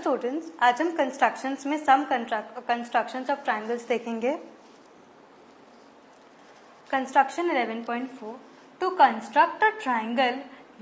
Students, आज हम constructions में सम कंस्ट्रक्शंस ऑफ ट्रायंगल्स देखेंगे। Construction 11.4 to construct a triangle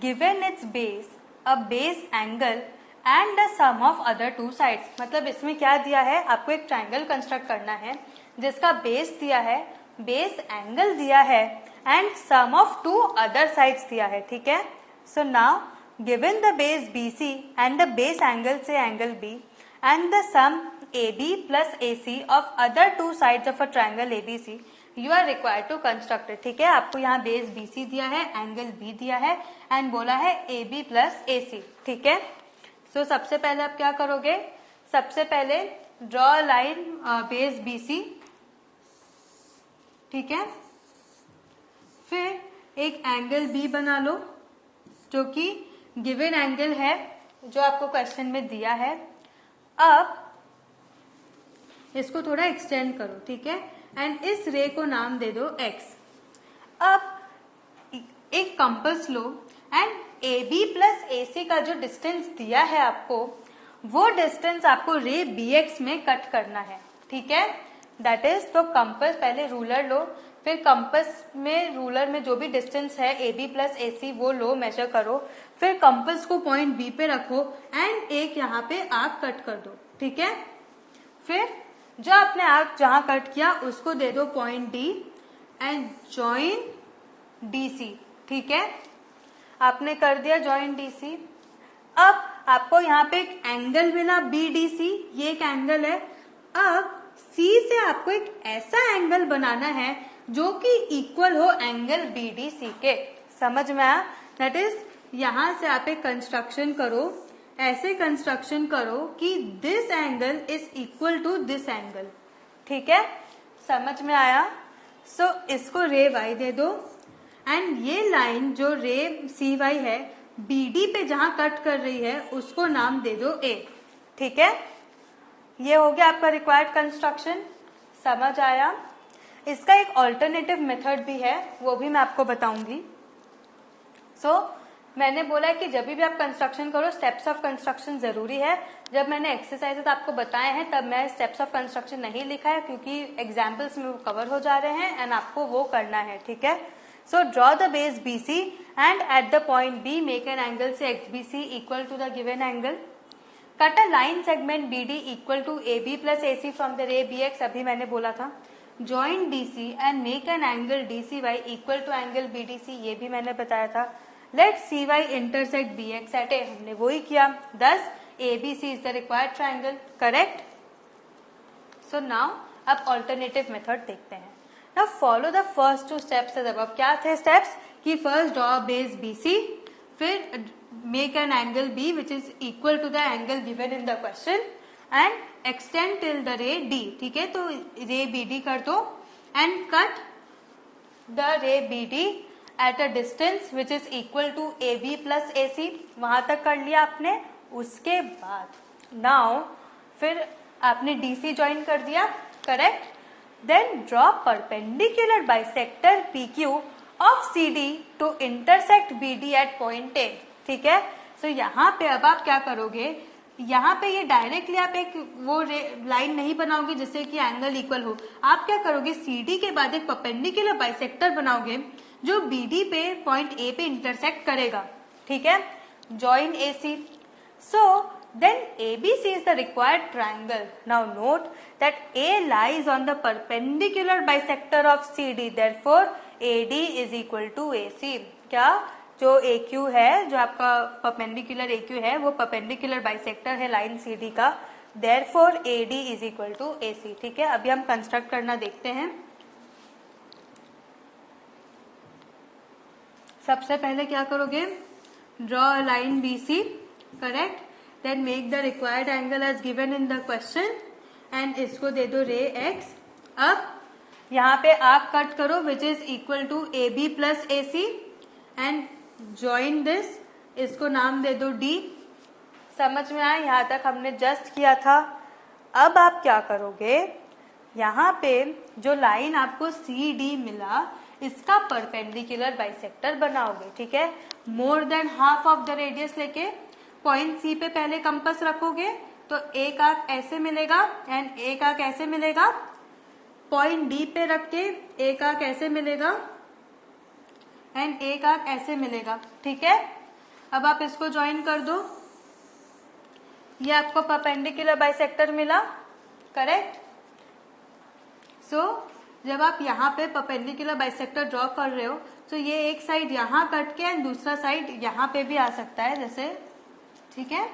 given its base, a base angle and the sum of other two sides. मतलब इसमें क्या दिया है, आपको एक ट्रायंगल कंस्ट्रक्ट करना है जिसका बेस दिया है, बेस एंगल दिया है and sum of two other sides दिया है। ठीक है, so now given the base BC and the base angle say angle B and the sum AB plus AC of other two sides of a triangle ABC, you are required to construct it। ठीक है, आपको यहाँ base BC दिया है, angle B दिया है and बोला है AB plus AC। ठीक है, so सबसे पहले आप क्या करोगे, सबसे पहले draw a line base BC। ठीक है, फिर एक एंगल B बना लो जो कि गिवन एंगल है जो आपको क्वेश्चन में दिया है। अब इसको थोड़ा एक्सटेंड करो, ठीक है, एंड इस रे को नाम दे दो x। अब एक compass low and AB plus AC का जो डिस्टेंस दिया है आपको, वो डिस्टेंस आपको रे BX में कट करना है। ठीक है, दैट इज, तो कंपास, पहले रूलर लो, फिर कंपास में रूलर में जो भी डिस्टेंस है AB प्लस AC वो लो, मेजर करो, फिर कंपास को पॉइंट B पे रखो एंड एक यहाँ पे आर्क कट कर दो। ठीक है, फिर जो आपने आर्क जहां कट किया उसको दे दो point D and join DC। ठीक है, आपने कर दिया जॉइन DC। अब आपको यहाँ पे एक एंगल मिला BDC, ये एक एंगल है। अब C से आपको एक ऐसा एंगल बनाना है जो कि इक्वल हो एंगल BDC के। समझ में आया? दैट इज, यहां से आप एक कंस्ट्रक्शन करो, ऐसे कंस्ट्रक्शन करो कि this angle is equal to this angle. ठीक है, समझ में आया? सो इसको रे Y दे दो एंड ये लाइन जो रे CY है BD पे जहां कट कर रही है उसको नाम दे दो A। ठीक है, ये हो गया आपका रिक्वायर्ड कंस्ट्रक्शन। समझ आया? इसका एक ऑल्टरनेटिव मेथड भी है, वो भी मैं आपको बताऊंगी। सो मैंने बोला है कि जब भी आप कंस्ट्रक्शन करो स्टेप्स ऑफ कंस्ट्रक्शन जरूरी है। जब मैंने एक्सरसाइजेस आपको बताए हैं तब मैं स्टेप्स ऑफ कंस्ट्रक्शन नहीं लिखा है क्योंकि एग्जाम्पल्स में वो कवर हो जा रहे हैं एंड आपको वो करना है। ठीक है, so draw the base BC and at the point B make an angle से XBC equal to the given angle. Cut a line segment BD equal to AB plus AC from the ray BX, अभी मैंने बोला था। Join DC and make an angle DCY equal to angle BDC, ये भी मैंने बताया था। Let CY intersect BX at A, हमने वही किया। thus ABC is the required triangle. Correct? So now अब ऑल्टरनेटिव मेथड देखते हैं। Now follow the first two steps as above. क्या थे स्टेप्स? कि फर्स्ट ड्रॉ बेस BC, फिर make an angle B which is equal to the angle given in the question and extend till the ray D। ठीक है, तो ray BD कर दो and cut the ray BD at a distance which is equal to AB plus AC। वहां तक कर लिया आपने। उसके बाद नाउ फिर आपने DC ज्वाइन कर दिया। Correct? Then draw perpendicular bisector PQ of CD to intersect BD at point A। ठीक है, सो यहाँ पे अब आप क्या करोगे, यहाँ पे ये डायरेक्टली आप एक वो लाइन नहीं बनाओगे जिससे कि एंगल इक्वल हो। आप क्या करोगे, CD के बाद एक परपेंडिकुलर बाइसेक्टर बनाओगे जो BD पे पॉइंट A पे इंटरसेक्ट करेगा। ठीक है, join AC। So then ABC is the required triangle. Now note that A lies on the perpendicular bisector of CD, therefore AD is equal to AC। क्या? जो AQ है, जो आपका परपेंडिकुलर AQ है, वो परपेंडिकुलर बाइसेक्टर है line CD का, therefore AD is equal to AC। ठीक है, अभी हम कंस्ट्रक्ट करना देखते हैं। सबसे पहले क्या करोगे, draw a line BC। Correct? then make the required angle as given in the question and इसको दे दो रे X। अब यहाँ पे आर्क कट करो which is equal to AB plus AC and join this, इसको नाम दे दो D। समझ में आया? यहाँ तक हमने जस्ट किया था। अब आप क्या करोगे, यहाँ पे जो लाइन आपको CD मिला इसका परपेंडिकुलर बाइसेक्टर बनाओगे। ठीक है, more than half of the radius लेके पॉइंट C पे पहले कंपास रखोगे तो एक आर्क ऐसे मिलेगा एंड एक आर्क ऐसे मिलेगा। पॉइंट डी पे रख के एक आर्क ऐसे मिलेगा एंड एक आर्क ऐसे मिलेगा। ठीक है, अब आप इसको ज्वाइन कर दो, ये आपको परपेंडिकुलर बाइसेक्टर मिला। करेक्ट। सो जब आप यहाँ पे परपेंडिकुलर बाइसेक्टर ड्रॉ कर रहे हो तो ये एक साइड यहाँ कट के एंड दूसरा साइड यहाँ पे भी आ सकता है जैसे। ठीक है,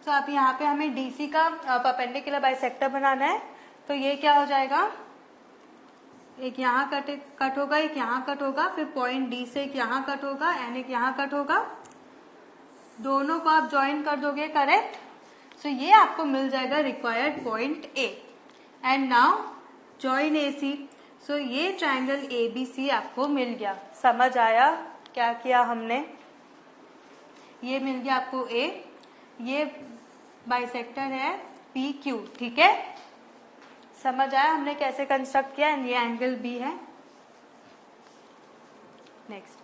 तो आप यहाँ पे हमें डीसी का परपेंडिकुलर बाइसेक्टर बनाना है, तो ये क्या हो जाएगा, एक यहाँ कट होगा, एक यहाँ कट होगा, फिर पॉइंट डी से एक यहाँ कट होगा एंड एक यहाँ कट होगा। दोनों को आप ज्वाइन कर दोगे। करेक्ट। सो ये आपको मिल जाएगा required point A. And now join AC. So ये ट्रायंगल एबीसी आपको मिल गया। समझ आया क्या किया हमने? ये मिल गया आपको ए, ये बाइसेक्टर है पी क्यू। ठीक है, समझ आया हमने कैसे कंस्ट्रक्ट किया। एंड ये एंगल बी है। नेक्स्ट,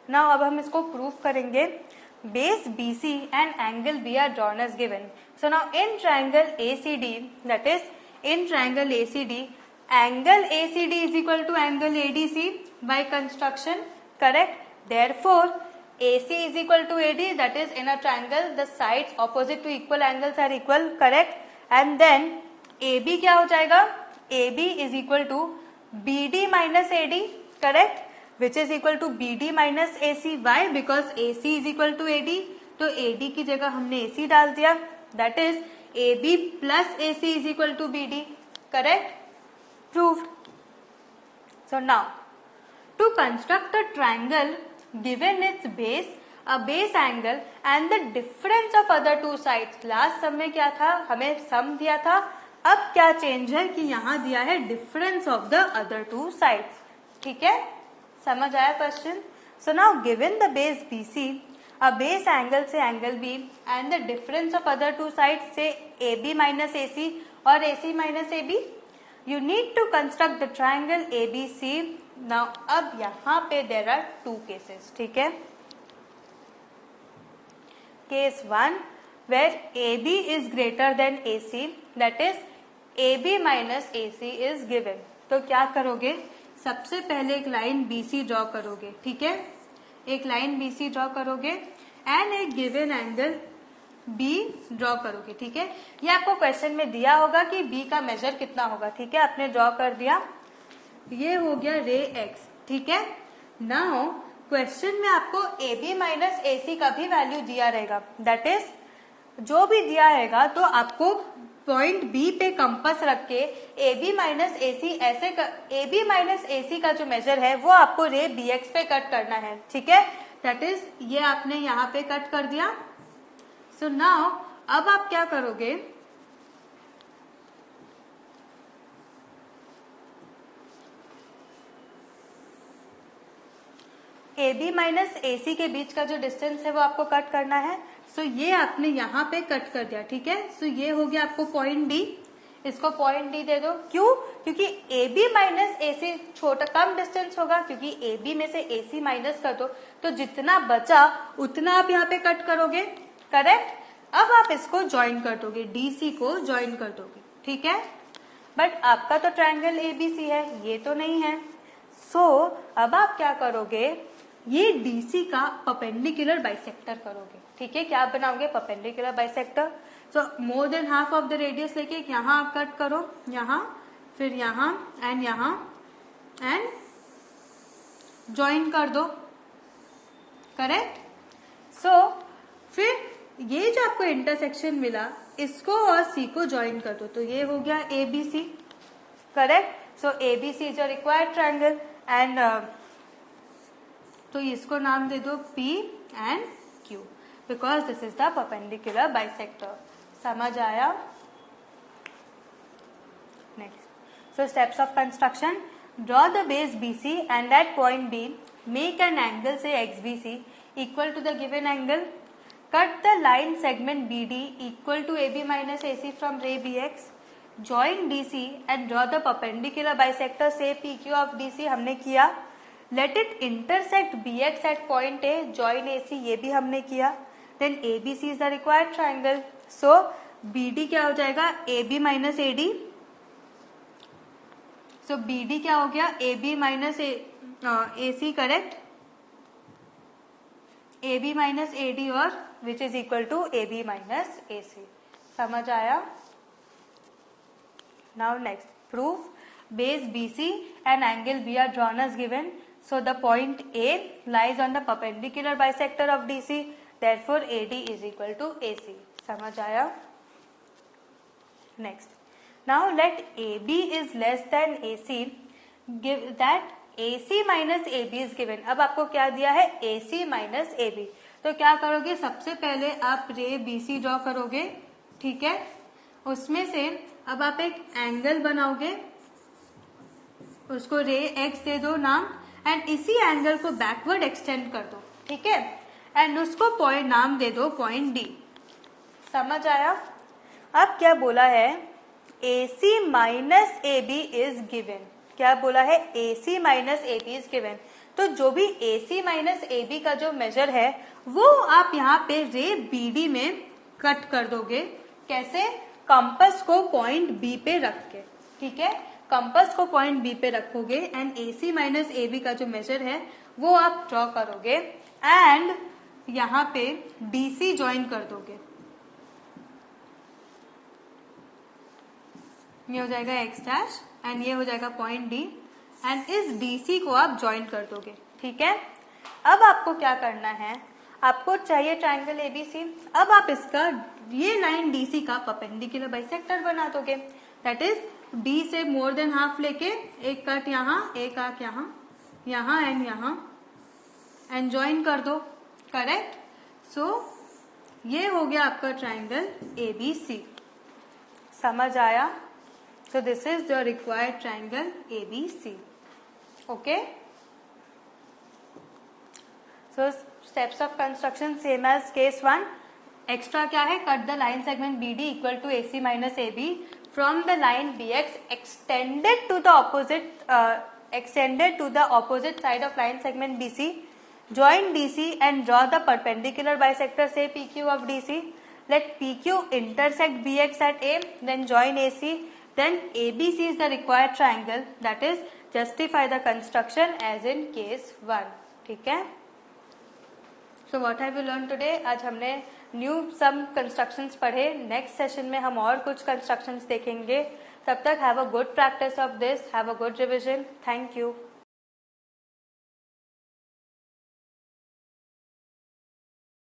नाउ अब हम इसको प्रूव करेंगे। Base BC and angle B are drawn as given. So now in triangle ACD, that is in triangle ACD, angle ACD is equal to angle ADC by construction. Correct. Therefore, AC is equal to AD. That is in a triangle the sides opposite to equal angles are equal. Correct. And then AB क्या हो जाएगा? AB is equal to BD minus AD. Correct. Which is equal to BD minus AC. Why? Because AC is equal to AD. तो AD की जगह हमने AC डाल दिया। That is AB plus AC is equal to BD. Correct? Proved. So now, to construct a triangle given its base, a base angle and the difference of other two sides. Last sum में क्या था? हमें sum दिया था। अब क्या change है कि यहाँ दिया है difference of the other two sides. ठीक है, समझ आया question? So now given the base BC, a base angle से angle B and the difference of other two sides से AB माइनस AC और AC minus AB, you need to construct the triangle ABC। Now अब यहाँ पे there are two cases. ठीक है, case 1 where AB is greater than AC, that is AB minus AC is given. तो क्या करोगे, सबसे पहले एक लाइन BC ड्रॉ करोगे। ठीक है, एक लाइन BC ड्रॉ करोगे एंड एक गिवन एंगल B ड्रॉ करोगे। ठीक है, ये आपको क्वेश्चन में दिया होगा कि B का मेजर कितना होगा। ठीक है, आपने ड्रॉ कर दिया, ये हो गया रे X। ठीक है, नाउ क्वेश्चन में आपको AB माइनस AC का भी वैल्यू दिया रहेगा। दैट इज जो भी दिया रहेगा तो आपको पॉइंट बी पे कंपास रख के AB माइनस AC ऐसे AB माइनस AC का जो मेजर है वो आपको रे BX पे कट करना है। ठीक है, दैट इज ये आपने यहाँ पे कट कर दिया। सो नाउ अब आप क्या करोगे, AB माइनस AC के बीच का जो डिस्टेंस है वो आपको कट करना है। सो ये आपने यहाँ पे कट कर दिया। ठीक है, सो ये हो गया आपको पॉइंट D। इसको पॉइंट D दे दो। क्यों? क्योंकि AB माइनस AC छोटा कम डिस्टेंस होगा, क्योंकि AB में से AC माइनस कर दो तो जितना बचा उतना आप यहाँ पे कट करोगे। करेक्ट। अब आप इसको ज्वाइन कर दोगे, DC को ज्वाइन कर दोगे। ठीक है, बट आपका तो ट्रायंगल ABC है, ये तो नहीं है। सो अब आप क्या करोगे, ये DC का परपेंडिकुलर बाइसेक्टर करोगे। ठीक है, क्या बनाओगे, perpendicular bisector. So more than half of the radius लेके यहाँ आप कट करो, यहाँ फिर यहाँ एंड ज्वाइन कर दो। करेक्ट। सो फिर ये जो आपको इंटरसेक्शन मिला इसको और C को ज्वाइन कर दो, तो ये हो गया ABC। Correct. So ABC is a required triangle and तो इसको नाम दे दो P and Q because this is the perpendicular bisector. समझ आया? Next, so steps of construction, draw the base BC and at point B make an angle से XBC equal to the given angle, cut the line segment BD equal to AB minus AC from ray BX, join DC and draw the perpendicular bisector say PQ of DC हमने किया, let it intersect BX at point A, join AC ये भी हमने किया, then ABC is the required triangle. So BD क्या हो जाएगा, AB minus AD। So BD क्या हो गया, AB minus AC, correct, AB minus AD और which is equal to AB minus AC। समझ आया? Now next, proof base BC and angle B are drawn as given. So the point A lies on the perpendicular bisector of DC. Therefore AD is equal to AC. समझ आया? Next, now let AB is less than AC. Give that AC minus AB is given. अब आपको क्या दिया है, AC minus AB। तो क्या करोगे, सबसे पहले आप रे BC ड्रॉ करोगे, ठीक है। उसमें से अब आप एक एंगल बनाओगे, उसको रे X दे दो नाम, एंड इसी एंगल को बैकवर्ड एक्सटेंड कर दो, ठीक है, एंड उसको पॉइंट नाम दे दो पॉइंट D। समझ आया? अब क्या बोला है, AC minus AB is given. क्या बोला है, AC minus AB is given. तो जो भी AC माइनस AB का जो मेजर है वो आप यहाँ पे रे BD में कट कर दोगे। कैसे, कंपास को पॉइंट B पे रख के, ठीक है, कंपास को पॉइंट B पे रखोगे एंड AC माइनस AB का जो मेजर है वो आप ड्रॉ करोगे एंड यहाँ पे DC ज्वाइन कर दोगे। ये हो जाएगा X डैश एंड ये हो जाएगा पॉइंट D एंड इस DC को आप ज्वाइन कर दोगे, ठीक है। अब आपको क्या करना है, आपको चाहिए ट्रायंगल ABC। अब आप इसका ये लाइन DC का परपेंडिकुलर बाइसेक्टर बना दोगे। दैट इज B से मोर देन हाफ लेके एक कट यहाँ, एक आर्क यहाँ, यहाँ एंड ज्वाइन कर दो, करेक्ट। सो ये हो गया आपका ट्रायंगल ABC। समझ आया? So this is the required triangle ABC. Okay. So steps of construction same as case 1. Extra क्या है, cut the line segment BD equal to AC minus AB from the line BX extended to the opposite side of line segment BC. Join DC and draw the perpendicular bisector say PQ of DC. Let PQ intersect BX at A, then join AC. Then ABC is the required triangle, that is justify the construction as in case 1, ठीक है। So what have we learned today? आज हमने new सम constructions पढ़े। Next session में हम और कुछ constructions देखेंगे। तब तक have a good practice of this, have a good revision. Thank you.